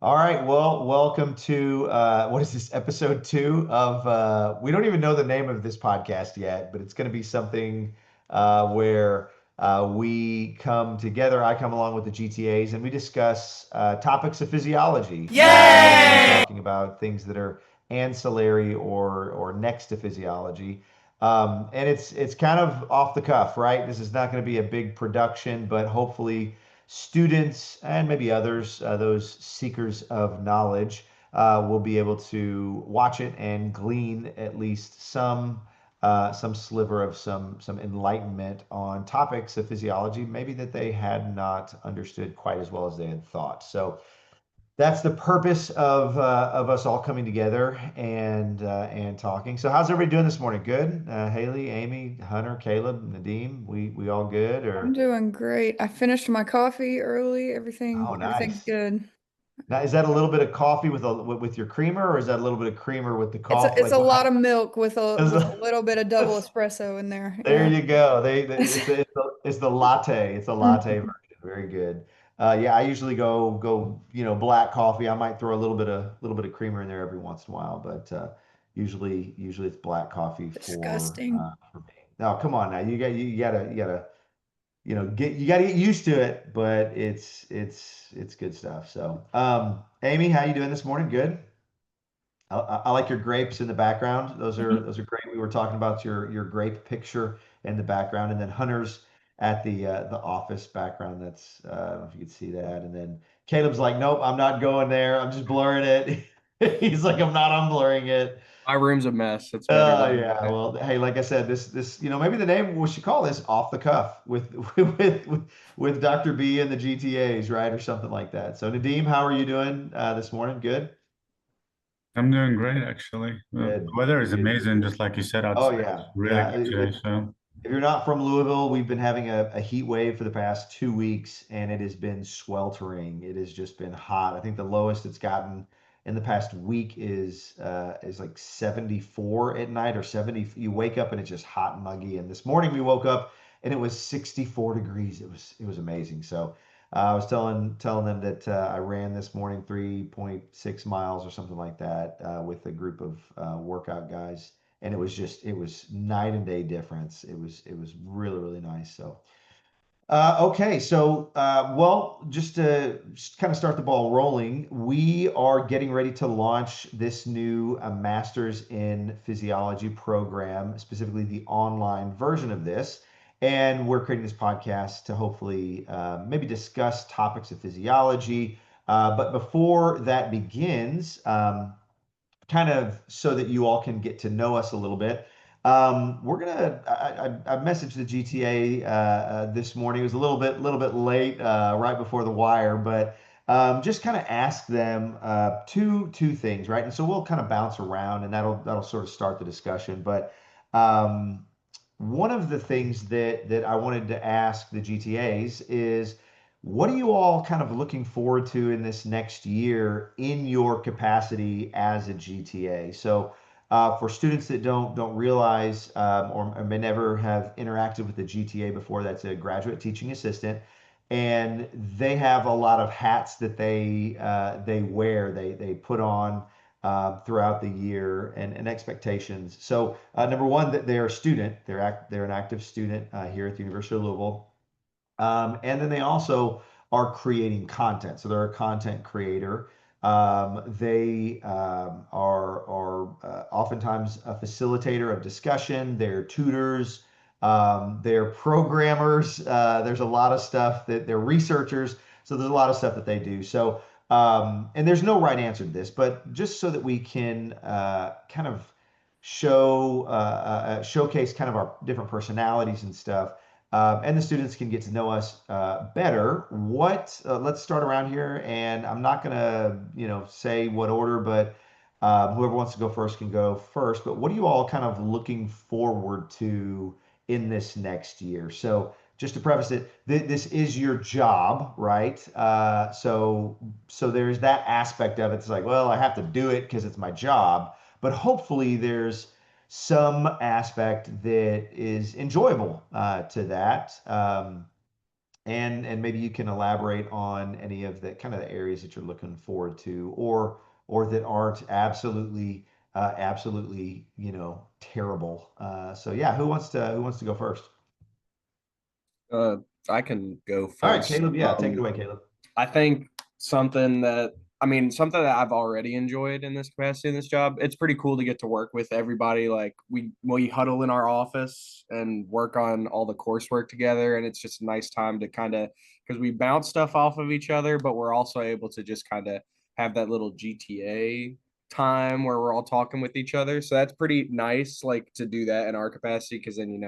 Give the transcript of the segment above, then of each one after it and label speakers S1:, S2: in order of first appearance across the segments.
S1: All right. Well, welcome to what is this, episode two of we don't even know the name of this podcast yet, but it's going to be something where we come together. I come along with the GTAs and we discuss topics of physiology, mostly
S2: Yay!
S1: talking about things that are ancillary or next to physiology. And it's kind of off the cuff, right? This is not going to be a big production, but hopefully students and maybe others, those seekers of knowledge, will be able to watch it and glean at least some sliver of some enlightenment on topics of physiology, maybe that they had not understood quite as well as they had thought. So that's the purpose of us all coming together and talking. So how's everybody doing this morning? Good? Haley, Amy, Hunter, Caleb, Nadeem, we all good
S2: I'm
S1: or?
S2: doing great. I finished my coffee early.
S1: Oh,
S2: Everything's
S1: nice.
S2: good.
S1: Now, is that a little bit of coffee with your creamer, or is that a little bit of creamer with the
S2: It's a,
S1: coffee?
S2: it's
S1: Like,
S2: a lot of milk with a
S1: is
S2: with a
S1: it-
S2: little bit of double espresso in there.
S1: there
S2: Yeah.
S1: you go. It's the latte. It's a latte
S2: Mhm.
S1: version. Very good. Yeah, I usually go black coffee. I might throw a little bit of creamer in there every once in a while, but usually it's black coffee
S2: Disgusting.
S1: for me. Now, come on now. You gotta you got to get used to it, but it's good stuff. So, Amy, how you doing this morning? Good. I like your grapes in the background. Those are great. We were talking about your grape picture in the background, and then Hunter's at the office background. That's I don't know if you could see that. And then Caleb's like, nope, I'm not going there. I'm just blurring it. He's like, I'm not unblurring it.
S3: My room's a mess. It's better
S1: Oh
S3: that
S1: yeah.
S3: way.
S1: Well, hey, like I said, this maybe the name we should call this off the cuff with with Dr. B and the GTAs, right, or something like that. So Nadeem, how are you doing this morning? Good.
S4: I'm doing great actually. The
S1: Good.
S4: weather is
S1: Good.
S4: amazing, just like you said
S1: Oh
S4: outside.
S1: yeah.
S4: It's really
S1: Yeah.
S4: good today. So
S1: If you're not from Louisville, we've been having a heat wave for the past 2 weeks, and it has been sweltering. It has just been hot. I think the lowest it's gotten in the past week is like 74 at night or 70. You wake up and it's just hot and muggy. And this morning we woke up and it was 64 degrees. It was amazing. So I was telling them that I ran this morning 3.6 miles or something like that with a group of workout guys, and it was night and day difference. It was really nice. So okay, so well, just to kind of start the ball rolling, we are getting ready to launch this new Masters in Physiology program, specifically the online version of this. And we're creating this podcast to hopefully maybe discuss topics of physiology. But before that begins, kind of so that you all can get to know us a little bit. We're gonna. I messaged the GTA this morning. It was a little bit late, right before the wire, but just kind of ask them two things, right? And so we'll kind of bounce around, and that'll sort of start the discussion. But um, one of the things that I wanted to ask the GTAs is, what are you all kind of looking forward to in this next year in your capacity as a GTA? So, for students that don't realize or may never have interacted with the GTA before, that's a graduate teaching assistant, and they have a lot of hats that they wear, they put on throughout the year and expectations. So, number one, that they're a student, they're an active student here at the University of Louisville. And then they also are creating content. So they're a content creator. They are oftentimes a facilitator of discussion. They're tutors. They're programmers. There's a lot of stuff that they're researchers. So there's a lot of stuff that they do. So and there's no right answer to this, but just so that we can kind of showcase kind of our different personalities and stuff, and the students can get to know us better. Let's start around here, and I'm not gonna, say what order, but whoever wants to go first can go first. But what are you all kind of looking forward to in this next year? So just to preface it, this is your job, right? So there's that aspect of it. It's like, well, I have to do it because it's my job, but hopefully there's some aspect that is enjoyable to that. and maybe you can elaborate on any of the kind of the areas that you're looking forward to, or that aren't absolutely, terrible. So yeah, who wants to go first?
S3: Uh, I can go
S1: All right,
S3: first.
S1: Caleb. Yeah, take it away, Caleb.
S3: I think something that I've already enjoyed in this capacity in this job. It's pretty cool to get to work with everybody. Like we huddle in our office and work on all the coursework together, and it's just a nice time to kind of because we bounce stuff off of each other, but we're also able to just kind of have that little GTA time where we're all talking with each other. So that's pretty nice, like to do that in our capacity, because then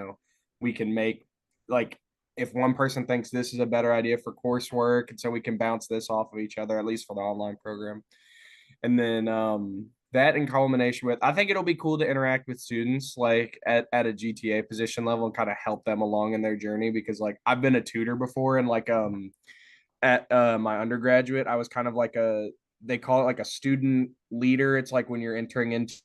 S3: we can make like if one person thinks this is a better idea for coursework, and so we can bounce this off of each other, at least for the online program. And then that in culmination with, I think it'll be cool to interact with students like at a GTA position level and kind of help them along in their journey because like I've been a tutor before and like at my undergraduate, I was kind of like they call it like a student leader. It's like when you're entering into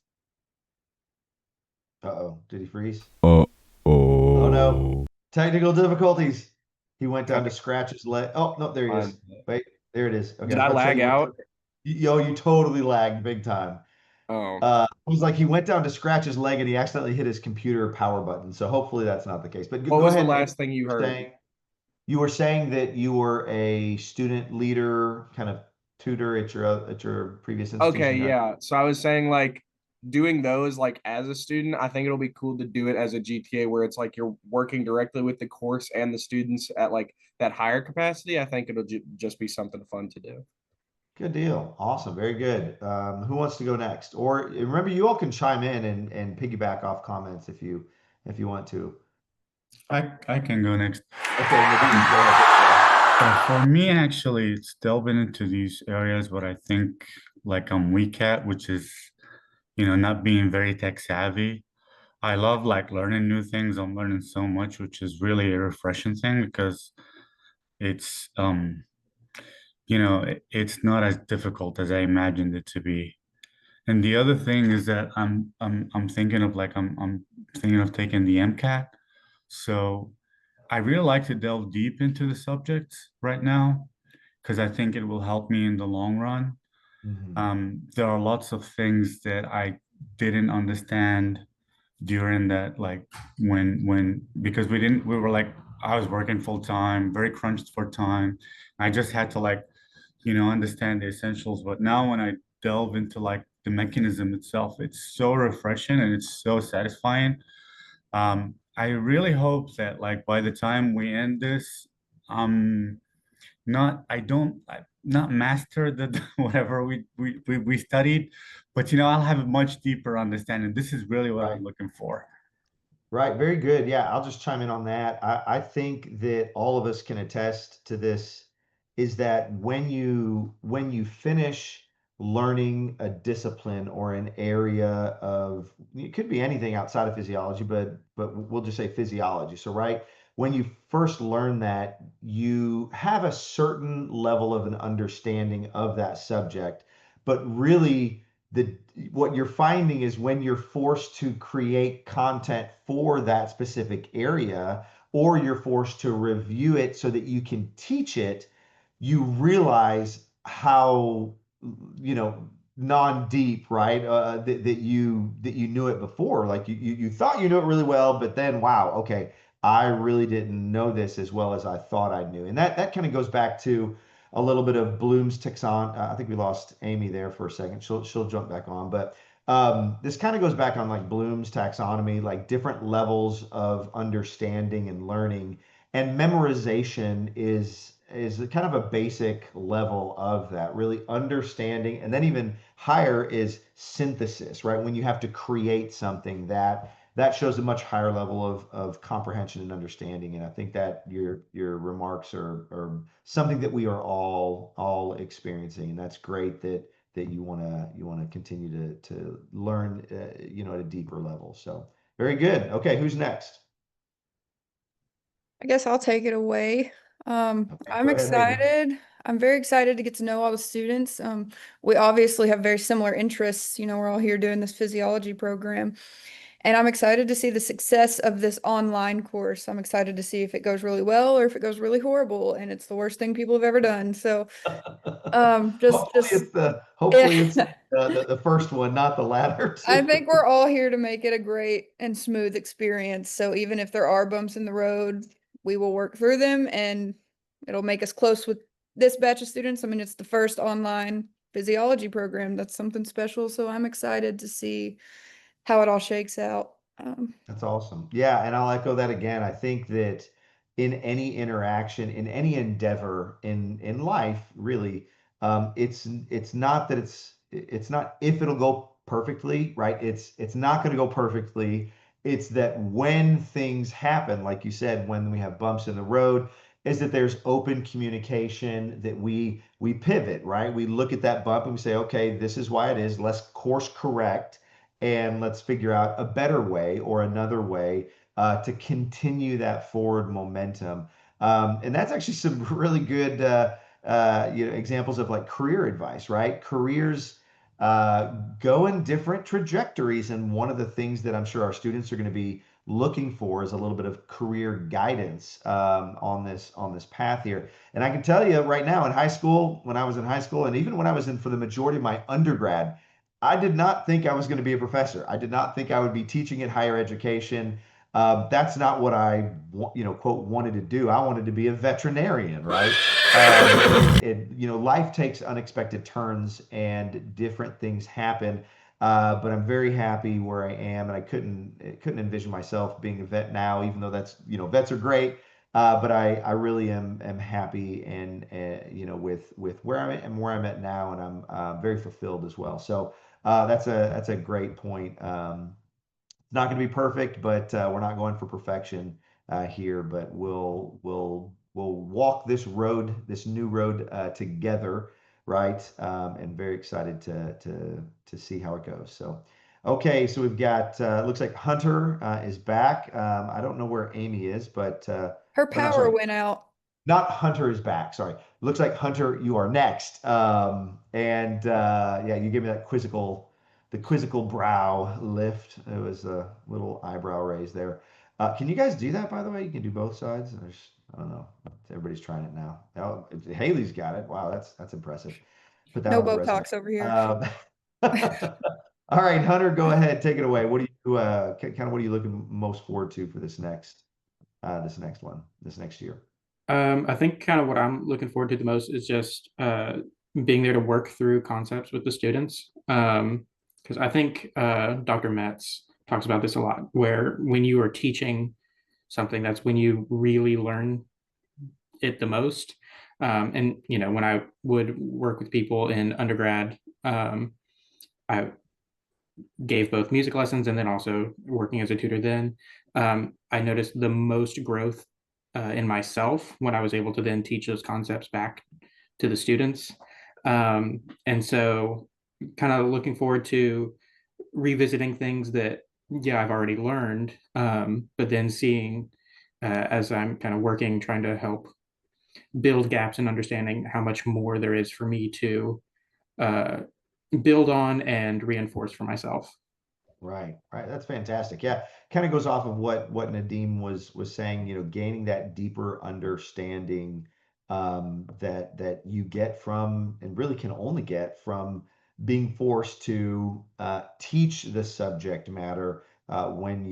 S1: Uh-oh, did he freeze?
S5: Uh
S1: Oh no,
S5: oh.
S1: technical difficulties. He went down to
S3: Okay.
S1: scratch his leg. Oh no, there he is.
S3: Fine.
S1: Wait, there it is. Okay,
S3: Did
S1: I was
S3: I
S1: about to say
S3: lag out?
S1: you totally lagged big time.
S3: Oh,
S1: It was like he went down to scratch his leg and he accidentally hit his computer power button. So hopefully that's not the case. But
S3: what
S1: go
S3: was the
S1: ahead. And
S3: last thing you heard?
S1: you were saying that you were a student leader, kind of tutor at your previous
S3: Okay,
S1: institution.
S3: yeah. So I was saying like doing those like as a student, I think it'll be cool to do it as a GTA where it's like you're working directly with the course and the students at like that higher capacity. I think it'll just be something fun to do.
S1: Good deal. Awesome. Very good. Who wants to go next? Or remember, you all can chime in and piggyback off comments if you want to.
S4: I can go next.
S1: Okay, Nadeem, go ahead.
S4: For me, actually, it's delving into these areas what I think like I'm weak at, which is, not being very tech savvy. I love like learning new things. I'm learning so much, which is really a refreshing thing because it's it's not as difficult as I imagined it to be. And the other thing is that I'm thinking of like I'm thinking of taking the MCAT. So I really like to delve deep into the subject right now because I think it will help me in the long run.
S1: Mhm.
S4: There are lots of things that I didn't understand during that, like when because we were like I was working full time, very crunched for time. I just had to like, understand the essentials. But now when I delve into like the mechanism itself, it's so refreshing and it's so satisfying. I really hope that like by the time we end this, not I don't I, not master the whatever we studied, but I'll have a much deeper understanding. This is really what
S1: Right.
S4: I'm looking for.
S1: Right, very good. Yeah, I'll just chime in on that. I think that all of us can attest to this is that when you finish learning a discipline or an area of it could be anything outside of physiology, but we'll just say physiology. So right, when you first learn that, you have a certain level of an understanding of that subject, but really the what you're finding is when you're forced to create content for that specific area or you're forced to review it so that you can teach it, you realize how you know non-deep, right? That you knew it before, like you thought you knew it really well, but then wow, okay, I really didn't know this as well as I thought I knew. And that kind of goes back to a little bit of Bloom's taxon. I think we lost Amy there for a second. She'll jump back on, but this kind of goes back on like Bloom's taxonomy, like different levels of understanding and learning, and memorization is kind of a basic level of that, really understanding, and then even higher is synthesis, right? When you have to create something that shows a much higher level of comprehension and understanding. And I think that your remarks are something that we are all experiencing, and that's great that you want to continue to learn at a deeper level. So very good. Okay, who's next?
S2: I guess I'll take it away.
S1: Okay,
S2: I'm
S1: go ahead, Hayden.
S2: excited. I'm very excited to get to know all the students. We obviously have very similar interests. We're all here doing this physiology program. And I'm excited to see the success of this online course. I'm excited to see if it goes really well or if it goes really horrible and it's the worst thing people have ever done. So, just
S1: Hopefully it's the first one, not the latter
S2: I
S1: two.
S2: think we're all here to make it a great and smooth experience. So even if there are bumps in the road, we will work through them and it'll make us close with this batch of students. I mean, it's the first online physiology program. That's something special. So I'm excited to see how it all shakes out.
S1: That's awesome. Yeah, and I'll echo that again. I think that in any interaction, in any endeavor in life, really, it's not that it's not if it'll go perfectly, right? It's not going to go perfectly. It's that when things happen, like you said, when we have bumps in the road, is that there's open communication, that we pivot, right? We look at that bump and we say, okay, this is why it is. Let's course correct and let's figure out a better way or another way to continue that forward momentum. And that's actually some really good examples of like career advice, right? Careers go in different trajectories, and one of the things that I'm sure our students are going to be looking for is a little bit of career guidance on this path here. And I can tell you right now, in high school, when I was in high school, and even when I was in for the majority of my undergrad, I did not think I was going to be a professor. I did not think I would be teaching in higher education. That's not what I, quote, wanted to do. I wanted to be a veterinarian, right? Life takes unexpected turns and different things happen. But I'm very happy where I am, and I couldn't envision myself being a vet now, even though that's, vets are great. But I really am happy and with where I'm at and where I'm at now, and I'm very fulfilled as well. So that's a great point. It's not going to be perfect, but we're not going for perfection here. But we'll walk this road, this new road together, right? And very excited to see how it goes. So, okay, so we've got looks like Hunter is back. I don't know where Amy is, but
S2: Her
S1: or no,
S2: power
S1: sorry,
S2: went out.
S1: not Hunter is back. Sorry. Looks like Hunter, you are next. And yeah, you gave me the quizzical brow lift. It was a little eyebrow raise there. Can you guys do that, by the way? You can do both sides. I don't know. Everybody's trying it now. Oh, Haley's got it. Wow, that's impressive. Put that
S2: No
S1: on the resume.
S2: Botox over here.
S1: All right, Hunter, go ahead, take it away. What do you kind of what are you looking most forward to for this next year?
S5: I think kind of what I'm looking forward to the most is just being there to work through concepts with the students. Because I think Dr. Metz talks about this a lot, where when you are teaching something, that's when you really learn it the most. And when I would work with people in undergrad, I gave both music lessons and then also working as a tutor then. I noticed the most growth in myself when I was able to then teach those concepts back to the students. And so kind of looking forward to revisiting things that, yeah, I've already learned, but then seeing as I'm kind of working, trying to help build gaps in understanding how much more there is for me to uh, build on and reinforce for myself.
S1: Right, right. That's fantastic. Yeah, kind of goes off of what Nadeem was saying, gaining that deeper understanding that you get from and really can only get from being forced to teach the subject matter when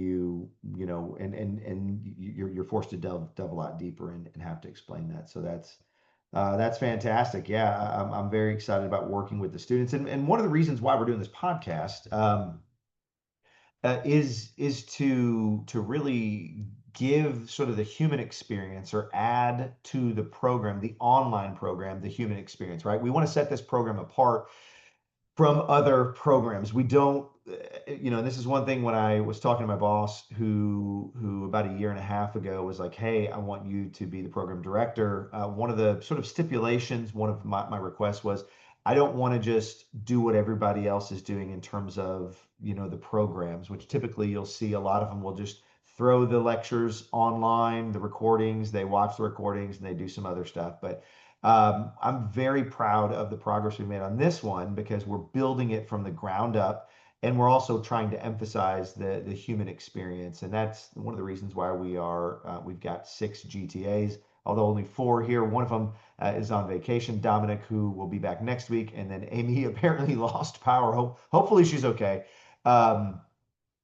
S1: you're forced to delve a lot deeper and have to explain that. So that's fantastic. Yeah, I'm very excited about working with the students. And one of the reasons why we're doing this podcast is to really give sort of the human experience or add to the program, the online program, the human experience, right? We want to set this program apart from other programs. We don't, and this is one thing when I was talking to my boss who about a year and a half ago was like, hey, I want you to be the program director. One of the sort of stipulations, one of my requests was, I don't want to just do what everybody else is doing in terms of, the programs, which typically you'll see a lot of them will just throw the lectures online, the recordings, they watch the recordings and they do some other stuff. But I'm very proud of the progress we made on this one because we're building it from the ground up. and we're also trying to emphasize the human experience, and that's one of the reasons why we've got 6 GTAs, although only 4 here. One of them is on vacation, Dominic, who will be back next week, and then Amy apparently lost power. Hopefully she's okay. Um,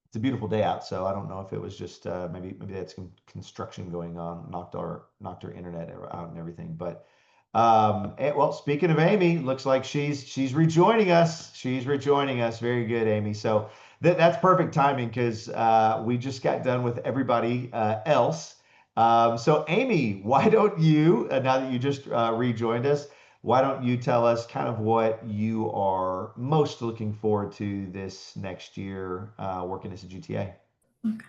S1: it's a beautiful day out, so I don't know if it was just maybe that's some construction going on, knocked our internet out and everything. But well, speaking of Amy, looks like she's rejoining us. She's rejoining us. Very good, Amy. So that's perfect timing because we just got done with everybody else. So Amy, why don't you, now that you just rejoined us, why don't you tell us kind of what you are most looking forward to this next year working as a GTA?
S6: Okay.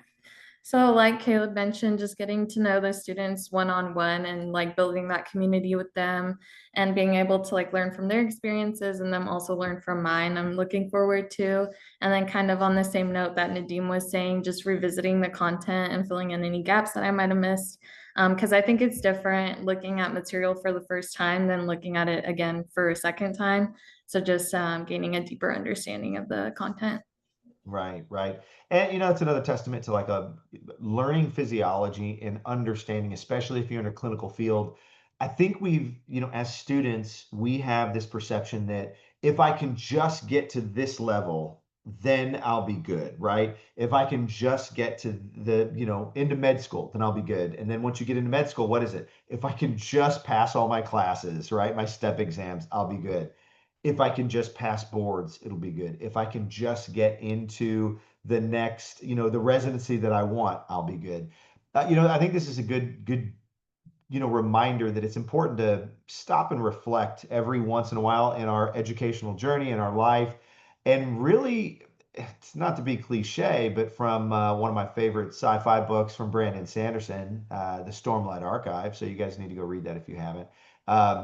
S6: So, like Caleb mentioned, just getting to know the students one on one and like building that community with them and being able to like learn from their experiences and them also learn from mine. I'm looking forward to. And then, kind of on the same note that Nadim was saying, just revisiting the content and filling in any gaps that I might have missed. Because I think it's different looking at material for the first time than looking at it again for a second time. So, just gaining a deeper understanding of the content.
S1: Right, right. And it's another testament to like a learning physiology and understanding, especially if you're in a clinical field. I think as students, we have this perception that if I can just get to this level, then I'll be good, right? If I can just get to into med school, then I'll be good. And then once you get into med school, what is it? If I can just pass all my classes, right? My step exams, I'll be good. If I can just pass boards, it'll be good. If I can just get into the next, the residency that I want, I'll be good. I think this is a good, reminder that it's important to stop and reflect every once in a while in our educational journey in our life. And really, it's not to be cliche, but from one of my favorite sci-fi books from Brandon Sanderson, The Stormlight Archive. So you guys need to go read that if you haven't.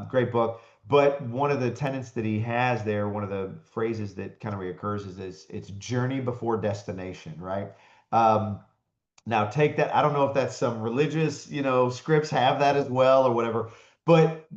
S1: Great book. But one of the tenets that he has there, one of the phrases that kind of reoccurs is this, it's journey before destination, right? Um, Now take that. I don't know if that's some religious, scripts have that as well or whatever, but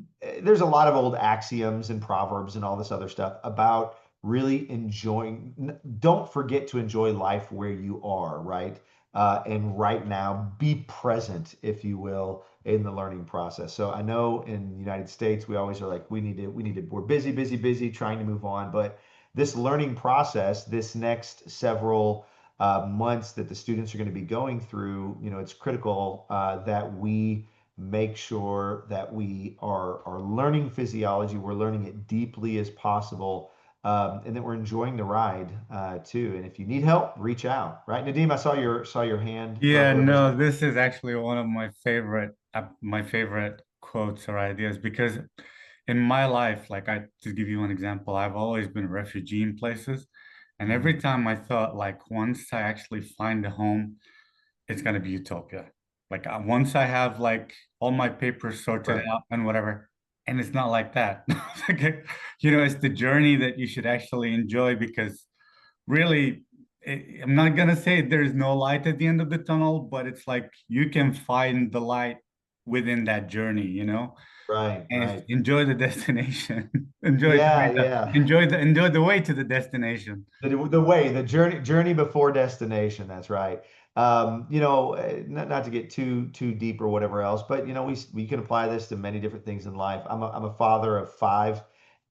S1: there's a lot of old axioms and proverbs and all this other stuff about really enjoying. Don't forget to enjoy life where you are, right? And right now, be present, if you will, in the learning process. So I know in the United States, we always are like, we're busy, busy, busy, trying to move on. But this learning process, this next several months that the students are going to be going through, it's critical that we make sure that we are learning physiology, we're learning it deeply as possible, and that we're enjoying the ride too. And if you need help, reach out. Right, Nadim? I saw your hand
S4: Yeah,
S1: up. What was
S4: no,
S1: it?
S4: this is actually one of my favorite quotes or ideas because in my life, like to give you one example, I've always been a refugee in places, and every
S1: Mhm.
S4: time I thought like once I actually find a home, it's gonna be utopia. Like once I have like all my papers sorted
S1: Right.
S4: out and whatever, and it's not like that. Like, it's the journey that you should actually enjoy because really, I'm not gonna say there's no light at the end of the tunnel, but it's like you can find the light within that journey,
S1: Right.
S4: and
S1: Right.
S4: enjoy the destination. Enjoy
S1: Yeah.
S4: sorry,
S1: Yeah.
S4: enjoy the way to the destination.
S1: The journey before destination. That's right. Not to get too deep or whatever else, but we can apply this to many different things in life. I'm a father of 5,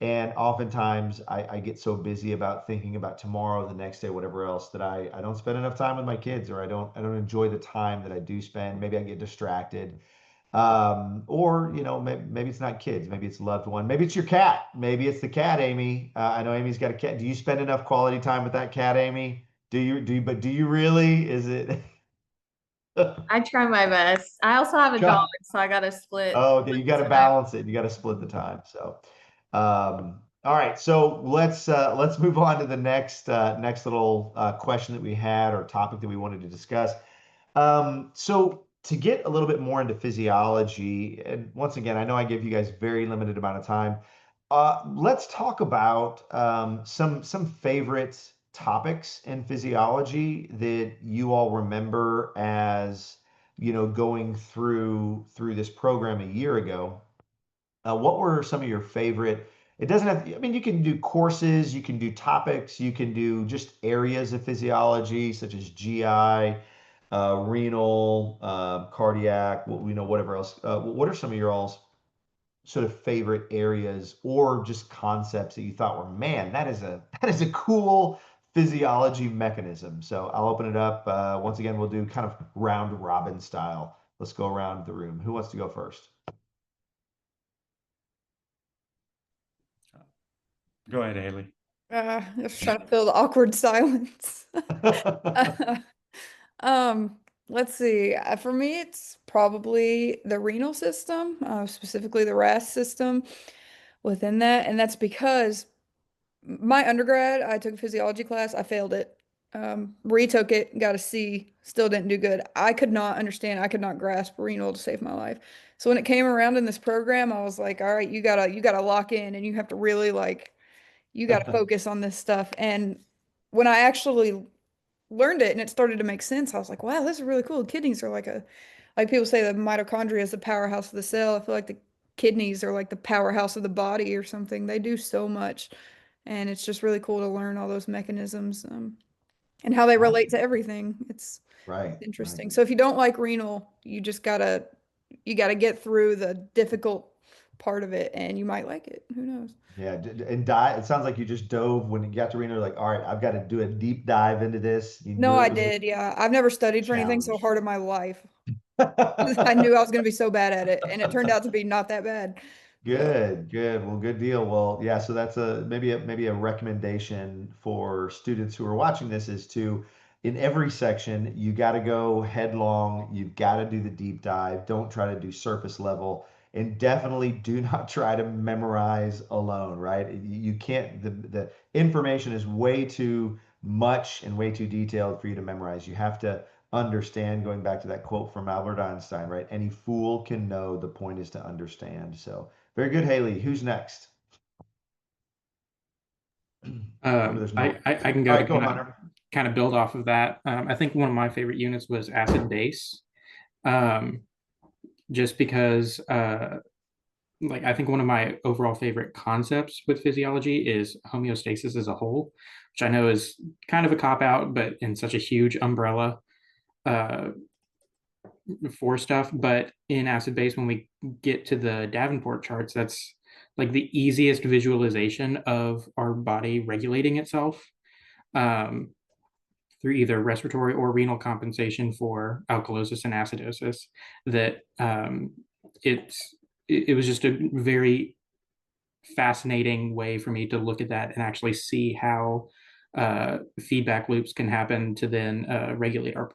S1: and oftentimes I get so busy about thinking about tomorrow, the next day, whatever else, that I don't spend enough time with my kids, or I don't enjoy the time that I do spend. Maybe I get distracted. Or maybe it's not kids, maybe it's a loved one, maybe it's your cat, maybe it's the cat, Amy. I know Amy's got a cat. Do you spend enough quality time with that cat, Amy? But do you really? Is it?
S6: I try my best. I also have a dog,
S1: Try.
S6: so I gotta
S1: Oh, okay, you got to
S6: split time.
S1: balance it. You got to split the time. So all right, so let's move on to the next little question that we had, or topic that we wanted to discuss. So to get a little bit more into physiology, and once again, I know I give you guys very limited amount of time. Let's talk about some favorite topics in physiology that you all remember as going through this program a year ago. What were some of your favorite it doesn't have, I mean, you can do courses, you can do topics, you can do just areas of physiology such as GI, renal, cardiac, whatever else. What are some of your all's sort of favorite areas or just concepts that you thought were, man, that is a cool physiology mechanism? So I'll open it up. Once again, we'll do kind of round robin style. Let's go around the room. Who wants to go first?
S4: Go ahead, Haley.
S2: Just trying to fill the awkward silence. Um, let's see. For me, it's probably the renal system, specifically the RAS system within that. And that's because my undergrad, I took a physiology class, I failed it. Retook it, got a C, still didn't do good. I could not understand, I could not grasp renal to save my life. So when it came around in this program, I was like, all right, you gotta lock in and you have to really like you got to focus on this stuff. And when I actually learned it and it started to make sense, I was like, wow, this is really cool. Kidneys are like people say the mitochondria is the powerhouse of the cell. I feel like the kidneys are like the powerhouse of the body or something. They do so much. And it's just really cool to learn all those mechanisms and how they relate to everything. It's
S1: Right, right.
S2: interesting. So if you don't like renal, you gotta get through the difficult part of it and you might like it. Who knows?
S1: Yeah, and dive. It sounds like you just dove when you got to Reno. Like, all right, I've got to do a deep dive into this. You
S2: No,
S1: knew it
S2: I
S1: was a
S2: did. Yeah. I've never studied for anything so
S1: challenge.
S2: hard in my life. I knew I was going to be so bad at it, and it turned out to be not that bad. So,
S1: Good, good. Well, good deal. Well, yeah, so that's maybe a recommendation for students who are watching this is to in every section, you got to go headlong, you've got to do the deep dive. Don't try to do surface level and definitely do not try to memorize alone, right? You can't the information is way too much and way too detailed for you to memorize. You have to understand, going back to that quote from Albert Einstein, right? Any fool can know, the point is to understand. So very good, Haley. Who's next? Remember, there's no.
S5: I can
S1: All
S5: go to
S1: right, go, Hunter.
S5: kind of build off of that. I think one of my favorite units was acid base, um, just because like I think one of my overall favorite concepts with physiology is homeostasis as a whole, which I know is kind of a cop out, but in such a huge umbrella uh, for stuff. But in acid base, when we get to the Davenport charts, that's like the easiest visualization of our body regulating itself um, through either respiratory or renal compensation for alkalosis and acidosis. That it was just a very fascinating way for me to look at that and actually see how feedback loops can happen to then regulate our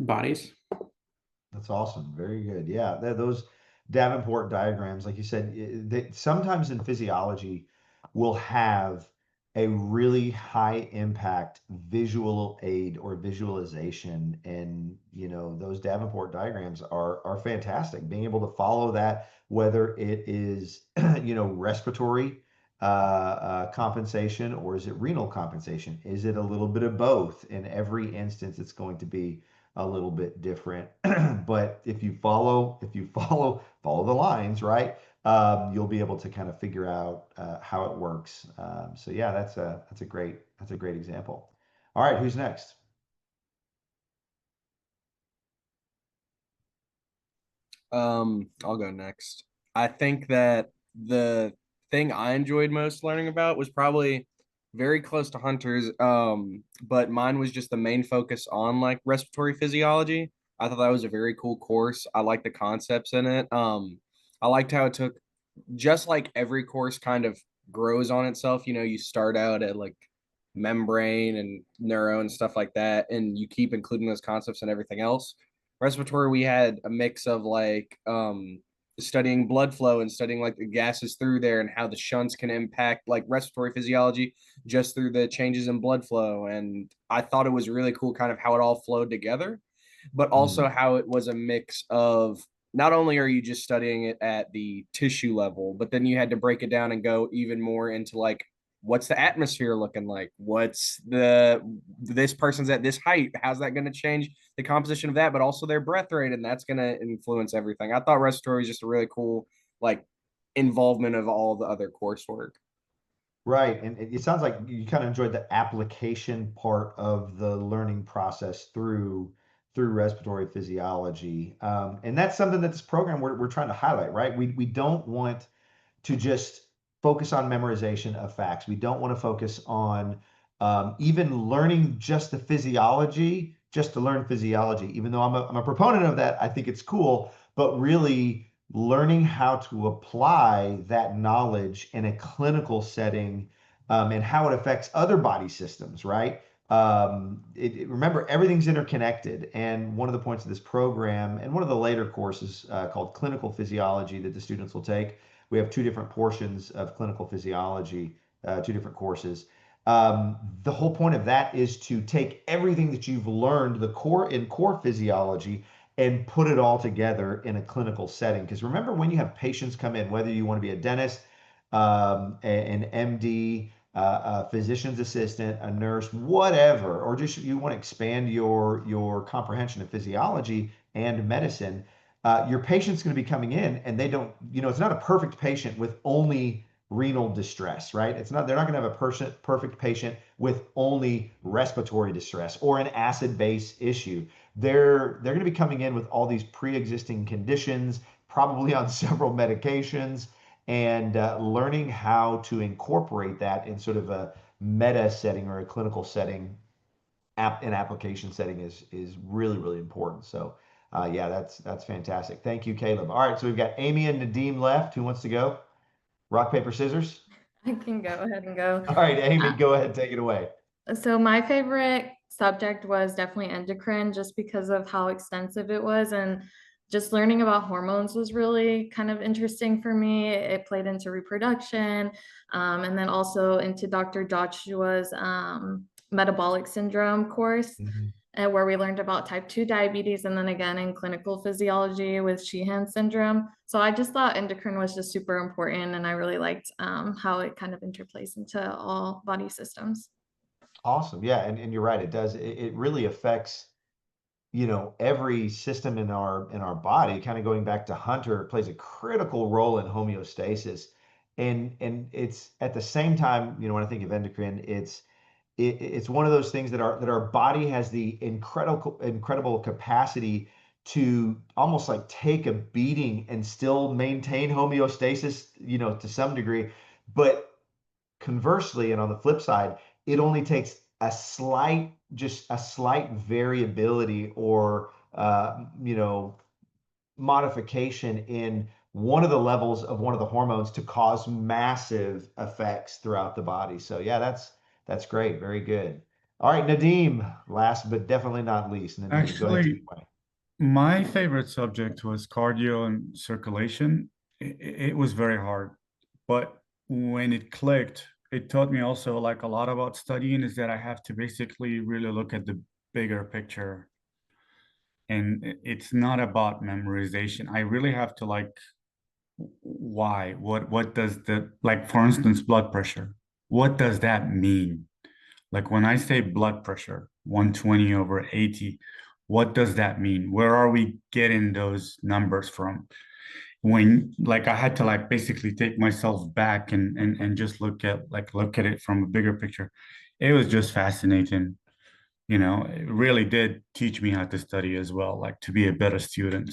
S5: bodies.
S1: That's awesome. Very good. Yeah, those Davenport diagrams, like you said, sometimes in physiology, will have a really high impact visual aid or visualization, and those Davenport diagrams are fantastic. Being able to follow that, whether it is respiratory compensation or is it renal compensation, is it a little bit of both? In every instance, it's going to be a little bit different. But if you follow the lines, right, you'll be able to kind of figure out how it works. So yeah, that's a great example. All right, who's next?
S3: I'll go next. I think that the thing I enjoyed most learning about was probably very close to Hunter's. But mine was just the main focus on like respiratory physiology. I thought that was a very cool course. I liked the concepts in it. I liked how it took just like every course kind of grows on itself. You start out at like membrane and neuro and stuff like that, and you keep including those concepts and everything else. Respiratory, we had a mix of like studying blood flow and studying like the gases through there and how the shunts can impact like respiratory physiology just through the changes in blood flow. And I thought it was really cool kind of how it all flowed together, but also
S1: Mm,
S3: how it was a mix of not only are you just studying it at the tissue level, but then you had to break it down and go even more into like what's the atmosphere looking like? What's this person's at this height? How's that going to change the composition of that? But also their breath rate, and that's going to influence everything. I thought respiratory was just a really cool like involvement of all the other coursework.
S1: Right. And it sounds like you kind of enjoyed the application part of the learning process through respiratory physiology. And that's something that this program we're trying to highlight, right? We don't want to just focus on memorization of facts. We don't want to focus on even learning just the physiology, just to learn physiology. Even though I'm a proponent of that, I think it's cool, but really learning how to apply that knowledge in a clinical setting and how it affects other body systems, right? Remember, everything's interconnected. And one of the points of this program and one of the later courses called clinical physiology that the students will take, we have two different portions of clinical physiology, two different courses. The whole point of that is to take everything that you've learned, the core physiology, and put it all together in a clinical setting. Because remember, when you have patients come in, whether you want to be a dentist, an MD, a physician's assistant, a nurse, whatever, or just you want to expand your comprehension of physiology and medicine, your patient's going to be coming in and they don't, it's not a perfect patient with only renal distress, right? They're not going to have a perfect patient with only respiratory distress or an acid base issue. They're going to be coming in with all these pre-existing conditions, probably on several medications, and learning how to incorporate that in sort of a meta setting or a clinical setting, an application setting is really, really important. So yeah, that's fantastic. Thank you, Caleb. All right, so we've got Amy and Nadeem left. Who wants to go? Rock, paper, scissors.
S6: I can go ahead and go.
S1: All right, Amy, go ahead, take it away.
S6: So my favorite subject was definitely endocrine, just because of how extensive it was, and just learning about hormones was really kind of interesting for me. It played into reproduction, and then also into Dr. Joshua's metabolic syndrome course,
S1: Mhm.
S6: and where we learned about type 2 diabetes, and then again in clinical physiology with Sheehan syndrome. So I just thought endocrine was just super important, and I really liked how it kind of interplays into all body systems.
S1: Awesome. Yeah, and you're right. It does. It really affects, every system in our body. Kind of going back to Hunter, it plays a critical role in homeostasis. And it's at the same time, when I think of endocrine, it's one of those things that our body has the incredible capacity to almost like take a beating and still maintain homeostasis, to some degree. But conversely, and on the flip side, it only takes just a slight variability or modification in one of the levels of one of the hormones to cause massive effects throughout the body. So yeah, that's great. Very good. All right, Nadeem, last but definitely not least. Nadeem, go ahead. Take it
S4: Actually,
S1: away.
S4: my favorite subject was cardio and circulation. It was very hard, but when it clicked, it taught me also like a lot about studying is that I have to basically really look at the bigger picture. And it's not about memorization. I really have to like why? What does the like for instance, blood pressure? What does that mean? Like when I say blood pressure, 120 over 80, what does that mean? Where are we getting those numbers from? When like I had to like basically take myself back and just look at it from a bigger picture. It was just fascinating. It really did teach me how to study as well, like to be a better student.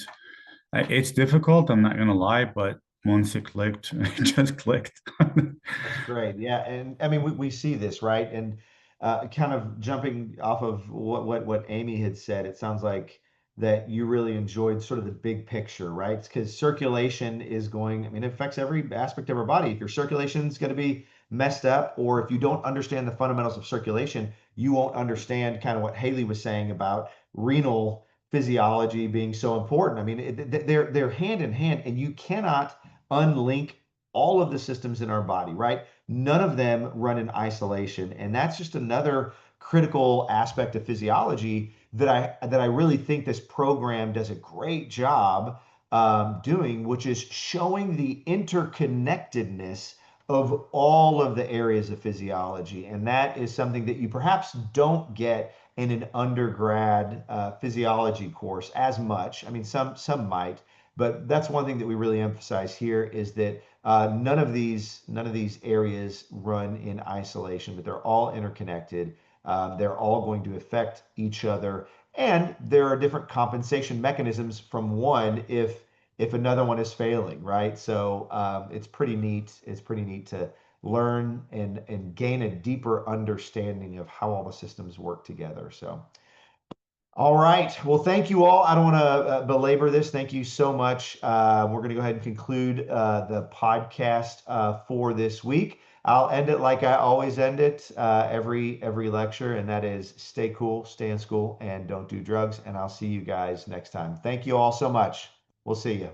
S4: It's difficult, I'm not gonna lie, but once it clicked, it just clicked.
S1: That's great. Yeah, and I mean we see this, right? And kind of jumping off of what Amy had said, it sounds like that you really enjoyed sort of the big picture, right? Because circulation is going, I mean, it affects every aspect of our body. If your circulation is going to be messed up, or if you don't understand the fundamentals of circulation, you won't understand kind of what Haley was saying about renal physiology being so important. I mean, they're hand in hand, and you cannot unlink all of the systems in our body, right? None of them run in isolation. And that's just another critical aspect of physiology that I really think this program does a great job doing, which is showing the interconnectedness of all of the areas of physiology. And that is something that you perhaps don't get in an undergrad physiology course as much. I mean, some might, but that's one thing that we really emphasize here is that none of these areas run in isolation, but they're all interconnected. They're all going to affect each other, and there are different compensation mechanisms from one if another one is failing, right? So it's pretty neat. It's pretty neat to learn and gain a deeper understanding of how all the systems work together. So. All right. Well, thank you all. I don't want to belabor this. Thank you so much. We're going to go ahead and conclude the podcast for this week. I'll end it like I always end it every lecture, and that is stay cool, stay in school, and don't do drugs. And I'll see you guys next time. Thank you all so much. We'll see you.